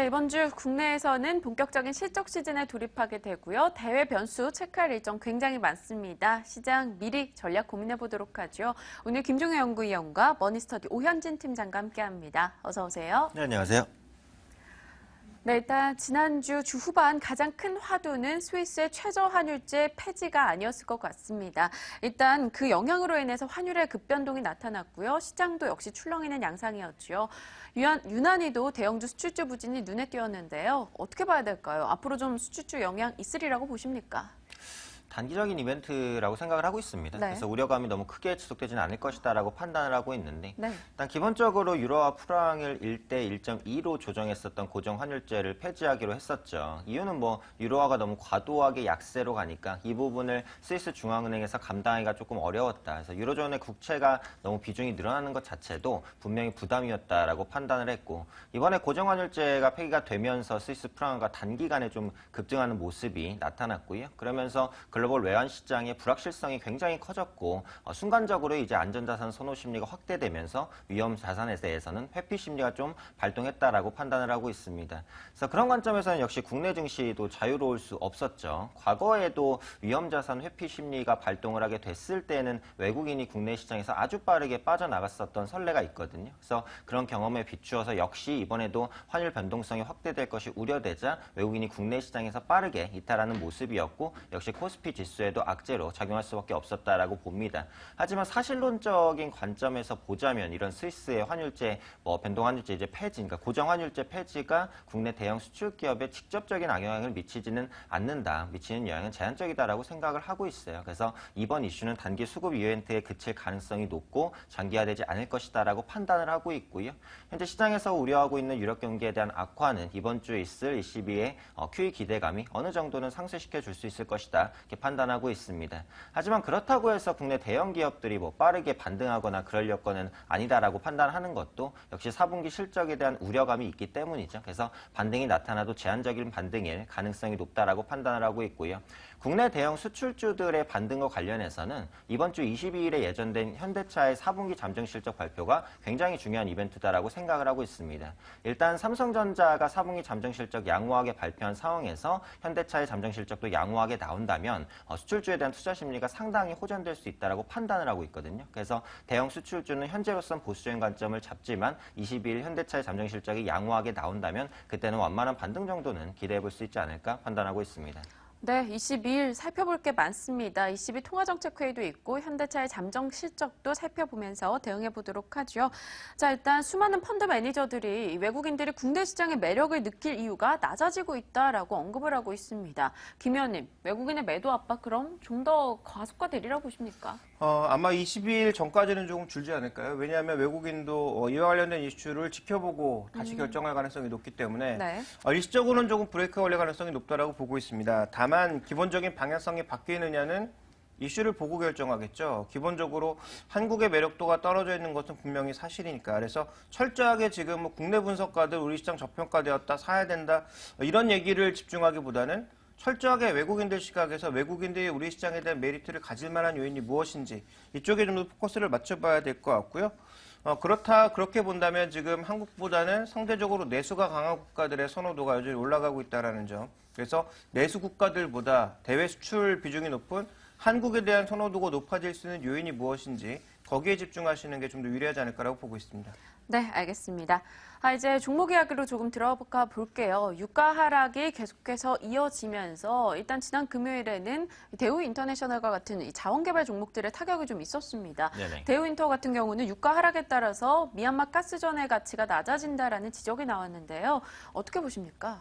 네, 이번 주 국내에서는 본격적인 실적 시즌에 돌입하게 되고요. 대외 변수 체크할 일정 굉장히 많습니다. 시장 미리 전략 고민해 보도록 하죠. 오늘 김종효 연구위원과 머니스터디 오현진 팀장과 함께합니다. 어서 오세요. 네, 안녕하세요. 네, 일단 지난주 주 후반 가장 큰 화두는 스위스의 최저 환율제 폐지가 아니었을 것 같습니다. 일단 그 영향으로 인해서 환율의 급변동이 나타났고요. 시장도 역시 출렁이는 양상이었죠. 유난히도 대형주 수출주 부진이 눈에 띄었는데요. 어떻게 봐야 될까요? 앞으로 좀 수출주 영향 있으리라고 보십니까? 단기적인 이벤트라고 생각을 하고 있습니다. 네. 그래서 우려감이 너무 크게 지속되지는 않을 것이다라고 판단을 하고 있는데 네. 일단 기본적으로 유로와 프랑을 1대 1.2로 조정했었던 고정 환율제를 폐지하기로 했었죠. 이유는 뭐 유로화가 너무 과도하게 약세로 가니까 이 부분을 스위스 중앙은행에서 감당하기가 조금 어려웠다. 그래서 유로존의 국채가 너무 비중이 늘어나는 것 자체도 분명히 부담이었다라고 판단을 했고 이번에 고정 환율제가 폐기가 되면서 스위스 프랑가 단기간에 좀 급증하는 모습이 나타났고요. 그러면서 글로벌 외환 시장의 불확실성이 굉장히 커졌고 순간적으로 이제 안전자산 선호 심리가 확대되면서 위험 자산에 대해서는 회피 심리가 좀 발동했다라고 판단을 하고 있습니다. 그래서 그런 관점에서는 역시 국내 증시도 자유로울 수 없었죠. 과거에도 위험 자산 회피 심리가 발동을 하게 됐을 때는 외국인이 국내 시장에서 아주 빠르게 빠져나갔었던 선례가 있거든요. 그래서 그런 경험에 비추어서 역시 이번에도 환율 변동성이 확대될 것이 우려되자 외국인이 국내 시장에서 빠르게 이탈하는 모습이었고 역시 코스피 지수에도 악재로 작용할 수밖에 없었다라고 봅니다. 하지만 사실론적인 관점에서 보자면 이런 스위스의 환율제, 변동 환율제 이제 폐지, 그러니까 고정 환율제 폐지가 국내 대형 수출 기업에 직접적인 악영향을 미치지는 않는다. 미치는 영향은 제한적이다라고 생각을 하고 있어요. 그래서 이번 이슈는 단기 수급 이벤트에 그칠 가능성이 높고 장기화되지 않을 것이다라고 판단을 하고 있고요. 현재 시장에서 우려하고 있는 유럽 경기에 대한 악화는 이번 주에 있을 ECB의 QE 기대감이 어느 정도는 상쇄시켜 줄 수 있을 것이다. 이렇게 판단하고 있습니다. 하지만 그렇다고 해서 국내 대형 기업들이 빠르게 반등하거나 그럴 여건은 아니다라고 판단하는 것도 역시 4분기 실적에 대한 우려감이 있기 때문이죠. 그래서 반등이 나타나도 제한적인 반등일 가능성이 높다라고 판단을 하고 있고요. 국내 대형 수출주들의 반등과 관련해서는 이번 주 22일에 예정된 현대차의 4분기 잠정 실적 발표가 굉장히 중요한 이벤트다라고 생각을 하고 있습니다. 일단 삼성전자가 4분기 잠정 실적 양호하게 발표한 상황에서 현대차의 잠정 실적도 양호하게 나온다면 수출주에 대한 투자 심리가 상당히 호전될 수 있다라고 판단을 하고 있거든요. 그래서 대형 수출주는 현재로선 보수적인 관점을 잡지만 22일 현대차의 잠정 실적이 양호하게 나온다면 그때는 완만한 반등 정도는 기대해 볼 수 있지 않을까 판단하고 있습니다. 네, 22일 살펴볼 게 많습니다. 22 통화정책회의도 있고 현대차의 잠정 실적도 살펴보면서 대응해 보도록 하죠. 자, 일단 수많은 펀드 매니저들이 외국인들이 국내 시장의 매력을 느낄 이유가 낮아지고 있다라고 언급을 하고 있습니다. 김 의원님, 외국인의 매도 압박 그럼 좀 더 가속화되리라고 보십니까? 아마 22일 전까지는 조금 줄지 않을까요? 왜냐하면 외국인도 이와 관련된 이슈를 지켜보고 다시 결정할 가능성이 높기 때문에 네. 일시적으로는 조금 브레이크가 걸릴 가능성이 높다라고 보고 있습니다. 다만 기본적인 방향성이 바뀌느냐는 이슈를 보고 결정하겠죠. 기본적으로 한국의 매력도가 떨어져 있는 것은 분명히 사실이니까. 그래서 철저하게 지금 국내 분석가들 우리 시장 저평가되었다, 사야 된다 이런 얘기를 집중하기보다는 철저하게 외국인들 시각에서 외국인들이 우리 시장에 대한 메리트를 가질 만한 요인이 무엇인지 이쪽에 좀 더 포커스를 맞춰봐야 될 것 같고요. 그렇게 본다면 지금 한국보다는 상대적으로 내수가 강한 국가들의 선호도가 여전히 올라가고 있다는 점. 그래서 내수 국가들보다 대외 수출 비중이 높은 한국에 대한 선호도가 높아질 수 있는 요인이 무엇인지 거기에 집중하시는 게 좀 더 유리하지 않을까라고 보고 있습니다. 네, 알겠습니다. 이제 종목 이야기로 조금 들어가 볼게요. 유가 하락이 계속해서 이어지면서 일단 지난 금요일에는 대우 인터내셔널과 같은 이 자원개발 종목들의 타격이 좀 있었습니다. 네네. 대우 인터 같은 경우는 유가 하락에 따라서 미얀마 가스전의 가치가 낮아진다라는 지적이 나왔는데요. 어떻게 보십니까?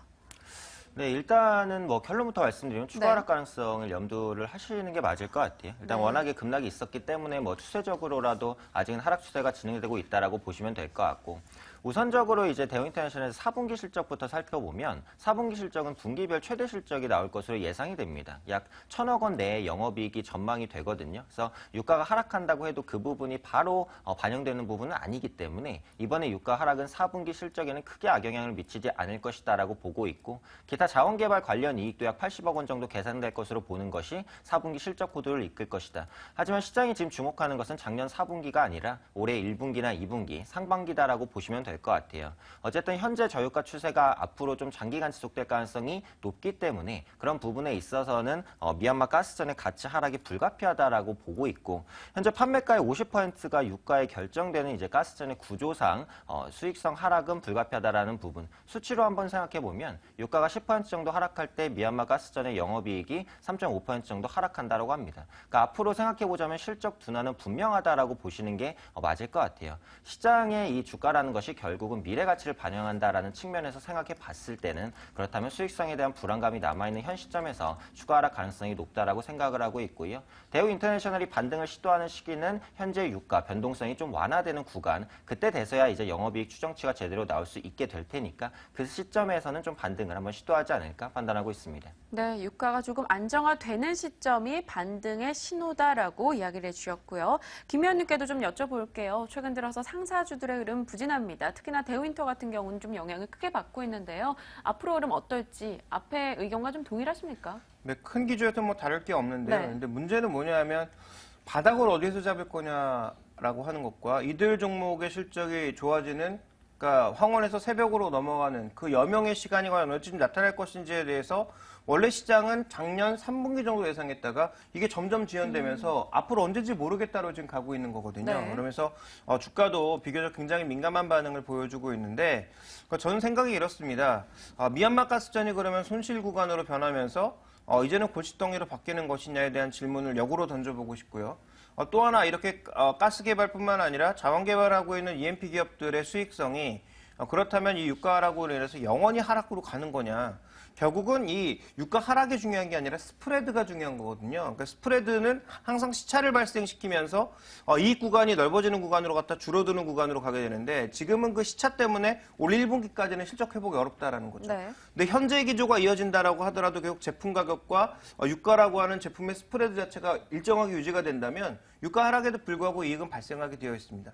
네, 일단은 결론부터 말씀드리면 추가 네. 하락 가능성을 염두를 하시는 게 맞을 것 같아요. 일단 네. 워낙에 급락이 있었기 때문에 추세적으로라도 아직은 하락 추세가 진행되고 있다라고 보시면 될 것 같고 우선적으로 이제 대우 인터내셔널에서 4분기 실적부터 살펴보면 4분기 실적은 분기별 최대 실적이 나올 것으로 예상이 됩니다. 약 1,000억 원 내의 영업이익이 전망이 되거든요. 그래서 유가가 하락한다고 해도 그 부분이 바로 반영되는 부분은 아니기 때문에 이번에 유가 하락은 4분기 실적에는 크게 악영향을 미치지 않을 것이다라고 보고 있고 기타 자원개발 관련 이익도 약 80억 원 정도 계산될 것으로 보는 것이 4분기 실적 구도를 이끌 것이다. 하지만 시장이 지금 주목하는 것은 작년 4분기가 아니라 올해 1분기나 2분기, 상반기다라고 보시면 될 것 같아요. 어쨌든 현재 저유가 추세가 앞으로 좀 장기간 지속될 가능성이 높기 때문에 그런 부분에 있어서는 미얀마 가스전의 가치 하락이 불가피하다라고 보고 있고, 현재 판매가의 50%가 유가에 결정되는 이제 가스전의 구조상 수익성 하락은 불가피하다라는 부분, 수치로 한번 생각해 보면 유가가 10% 정도 하락할 때 미얀마 가스전의 영업이익이 3.5% 정도 하락한다라고 합니다. 그러니까 앞으로 생각해 보자면 실적 둔화는 분명하다라고 보시는 게 맞을 것 같아요. 시장의 이 주가라는 것이 결국은 미래 가치를 반영한다라는 측면에서 생각해 봤을 때는, 그렇다면 수익성에 대한 불안감이 남아있는 현 시점에서 추가 하락 가능성이 높다라고 생각을 하고 있고요. 대우 인터내셔널이 반등을 시도하는 시기는 현재 유가 변동성이 좀 완화되는 구간, 그때 돼서야 이제 영업이익 추정치가 제대로 나올 수 있게 될 테니까 그 시점에서는 좀 반등을 한번 시도하지 않을까 판단하고 있습니다. 네, 유가가 조금 안정화되는 시점이 반등의 신호다라고 이야기를 해주셨고요. 김 의원님께도 좀 여쭤볼게요. 최근 들어서 상사주들의 흐름 부진합니다. 특히나 대우인터 같은 경우는 좀 영향을 크게 받고 있는데요. 앞으로 흐름 어떨지 앞에 의견과 좀 동일하십니까? 네, 큰 기조에서 뭐 다를 게 없는데요. 네. 근데 문제는 뭐냐면 바닥을 어디서 잡을 거냐라고 하는 것과 이들 종목의 실적이 좋아지는, 그러니까 황혼에서 새벽으로 넘어가는 그 여명의 시간이 과연 언제쯤 나타날 것인지에 대해서 원래 시장은 작년 3분기 정도 예상했다가 이게 점점 지연되면서 앞으로 언제인지 모르겠다로 지금 가고 있는 거거든요. 네. 그러면서 주가도 비교적 굉장히 민감한 반응을 보여주고 있는데, 저는 생각이 이렇습니다. 미얀마 가스전이 그러면 손실 구간으로 변하면서 이제는 골칫덩이로 바뀌는 것이냐에 대한 질문을 역으로 던져보고 싶고요. 또 하나, 이렇게 가스 개발뿐만 아니라 자원 개발하고 있는 EMP 기업들의 수익성이 그렇다면 이 유가 하락으로 인해서 영원히 하락으로 가는 거냐. 결국은 이 유가 하락이 중요한 게 아니라 스프레드가 중요한 거거든요. 그러니까 스프레드는 항상 시차를 발생시키면서 이익 구간이 넓어지는 구간으로 갔다 줄어드는 구간으로 가게 되는데, 지금은 그 시차 때문에 올 1분기까지는 실적 회복이 어렵다라는 거죠. 네. 근데 현재 기조가 이어진다라고 하더라도 결국 제품 가격과 유가라고 하는 제품의 스프레드 자체가 일정하게 유지가 된다면 유가 하락에도 불구하고 이익은 발생하게 되어 있습니다.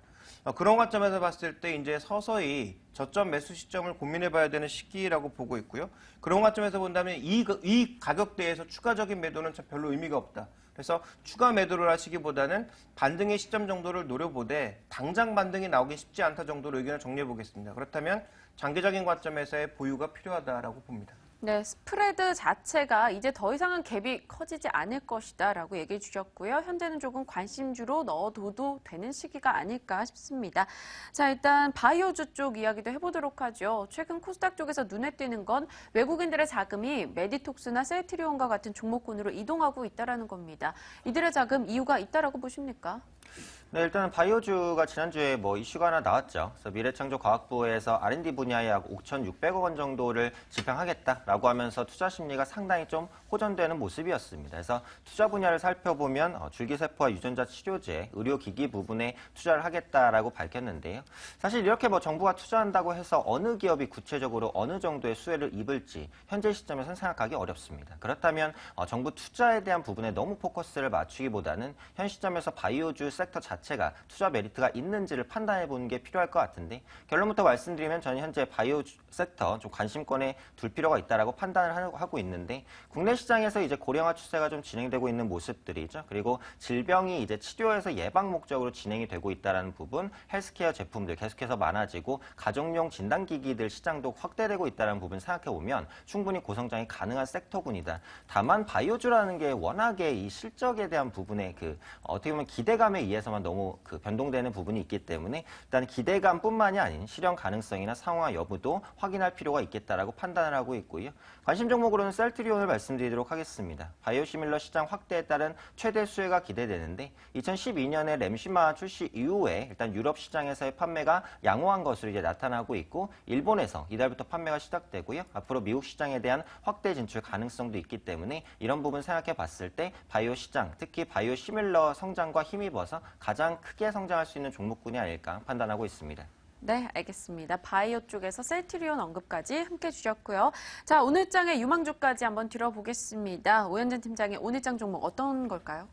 그런 관점에서 봤을 때 이제 서서히 저점 매수 시점을 고민해 봐야 되는 시기라고 보고 있고요. 그런 관점에서 본다면 이 가격대에서 추가적인 매도는 참 별로 의미가 없다. 그래서 추가 매도를 하시기보다는 반등의 시점 정도를 노려보되 당장 반등이 나오기 쉽지 않다 정도로 의견을 정리해 보겠습니다. 그렇다면 장기적인 관점에서의 보유가 필요하다라고 봅니다. 네, 스프레드 자체가 이제 더 이상은 갭이 커지지 않을 것이다라고 얘기해 주셨고요. 현재는 조금 관심주로 넣어둬도 되는 시기가 아닐까 싶습니다. 자, 일단 바이오주 쪽 이야기도 해보도록 하죠. 최근 코스닥 쪽에서 눈에 띄는 건 외국인들의 자금이 메디톡스나 셀트리온과 같은 종목군으로 이동하고 있다는 겁니다. 이들의 자금 이유가 있다라고 보십니까? 네, 일단은 바이오주가 지난주에 이슈가 하나 나왔죠. 그래서 미래창조과학부에서 R&D 분야에 약 5,600억 원 정도를 집행하겠다라고 하면서 투자 심리가 상당히 좀 호전되는 모습이었습니다. 그래서 투자 분야를 살펴보면 줄기세포와 유전자 치료제, 의료기기 부분에 투자를 하겠다라고 밝혔는데요. 사실 이렇게 정부가 투자한다고 해서 어느 기업이 구체적으로 어느 정도의 수혜를 입을지 현재 시점에서는 생각하기 어렵습니다. 그렇다면 정부 투자에 대한 부분에 너무 포커스를 맞추기보다는 현 시점에서 바이오주 섹터 자체가 투자 메리트가 있는지를 판단해 보는 게 필요할 것 같은데, 결론부터 말씀드리면 저는 현재 바이오 섹터 좀 관심권에 둘 필요가 있다라고 판단을 하고 있는데, 국내 시장에서 이제 고령화 추세가 좀 진행되고 있는 모습들이죠. 그리고 질병이 이제 치료에서 예방 목적으로 진행이 되고 있다라는 부분, 헬스케어 제품들 계속해서 많아지고 가정용 진단기기들 시장도 확대되고 있다는 부분 생각해 보면 충분히 고성장이 가능한 섹터군이다. 다만 바이오주라는 게 워낙에 이 실적에 대한 부분에 어떻게 보면 기대감에 의해서만 너무 변동되는 부분이 있기 때문에 일단 기대감뿐만이 아닌 실현 가능성이나 상황 여부도 확인할 필요가 있겠다라고 판단을 하고 있고요. 관심 종목으로는 셀트리온을 말씀드리도록 하겠습니다. 바이오시밀러 시장 확대에 따른 최대 수혜가 기대되는데 2012년에 램시마 출시 이후에 일단 유럽 시장에서의 판매가 양호한 것으로 이제 나타나고 있고, 일본에서 이달부터 판매가 시작되고요. 앞으로 미국 시장에 대한 확대 진출 가능성도 있기 때문에 이런 부분 생각해 봤을 때 바이오 시장, 특히 바이오시밀러 성장과 힘입어서 가장 크게 성장할 수 있는 종목군이 아닐까 판단하고 있습니다. 네, 알겠습니다. 바이오 쪽에서 셀트리온 언급까지 함께 주셨고요. 자, 오늘 장의 유망주까지 한번 들어보겠습니다. 오현진 팀장의 오늘 장 종목 어떤 걸까요?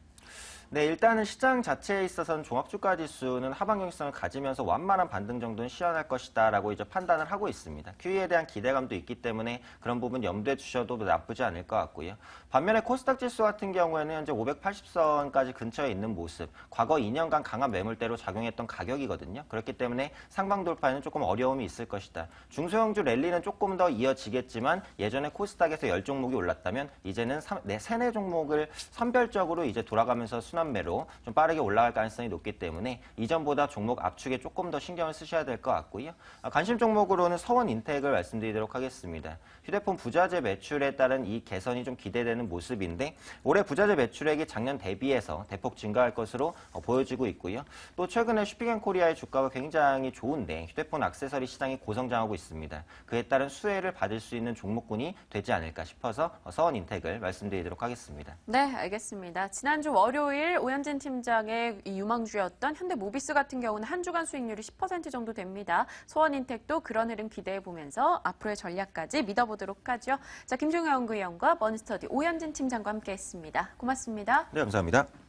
네, 일단은 시장 자체에 있어서는 종합주가 지수는 하방형성을 가지면서 완만한 반등 정도는 시현할 것이다라고 이제 판단을 하고 있습니다. QE에 대한 기대감도 있기 때문에 그런 부분 염두에 두셔도 나쁘지 않을 것 같고요. 반면에 코스닥 지수 같은 경우에는 현재 580선까지 근처에 있는 모습, 과거 2년간 강한 매물대로 작용했던 가격이거든요. 그렇기 때문에 상방 돌파에는 조금 어려움이 있을 것이다. 중소형주 랠리는 조금 더 이어지겠지만 예전에 코스닥에서 10종목이 올랐다면 이제는 3-4 종목을 선별적으로 이제 돌아가면서 순환매로 좀 빠르게 올라갈 가능성이 높기 때문에 이전보다 종목 압축에 조금 더 신경을 쓰셔야 될 것 같고요. 관심 종목으로는 서원인텍을 말씀드리도록 하겠습니다. 휴대폰 부자재 매출에 따른 이 개선이 좀 기대되는 모습인데 올해 부자재 매출액이 작년 대비해서 대폭 증가할 것으로 보여지고 있고요. 또 최근에 슈피겐코리아의 주가가 굉장히 좋은데 휴대폰 액세서리 시장이 고성장하고 있습니다. 그에 따른 수혜를 받을 수 있는 종목군이 되지 않을까 싶어서 서원인텍을 말씀드리도록 하겠습니다. 네, 알겠습니다. 지난주 월요일 오현진 팀장의 이 유망주였던 현대모비스 같은 경우는 한 주간 수익률이 10% 정도 됩니다. 소원인텍도 그런 흐름 기대해 보면서 앞으로의 전략까지 믿어보도록 하죠. 자, 김종현 연구위원과 머니스터디 오현진 팀장과 함께했습니다. 고맙습니다. 네, 감사합니다.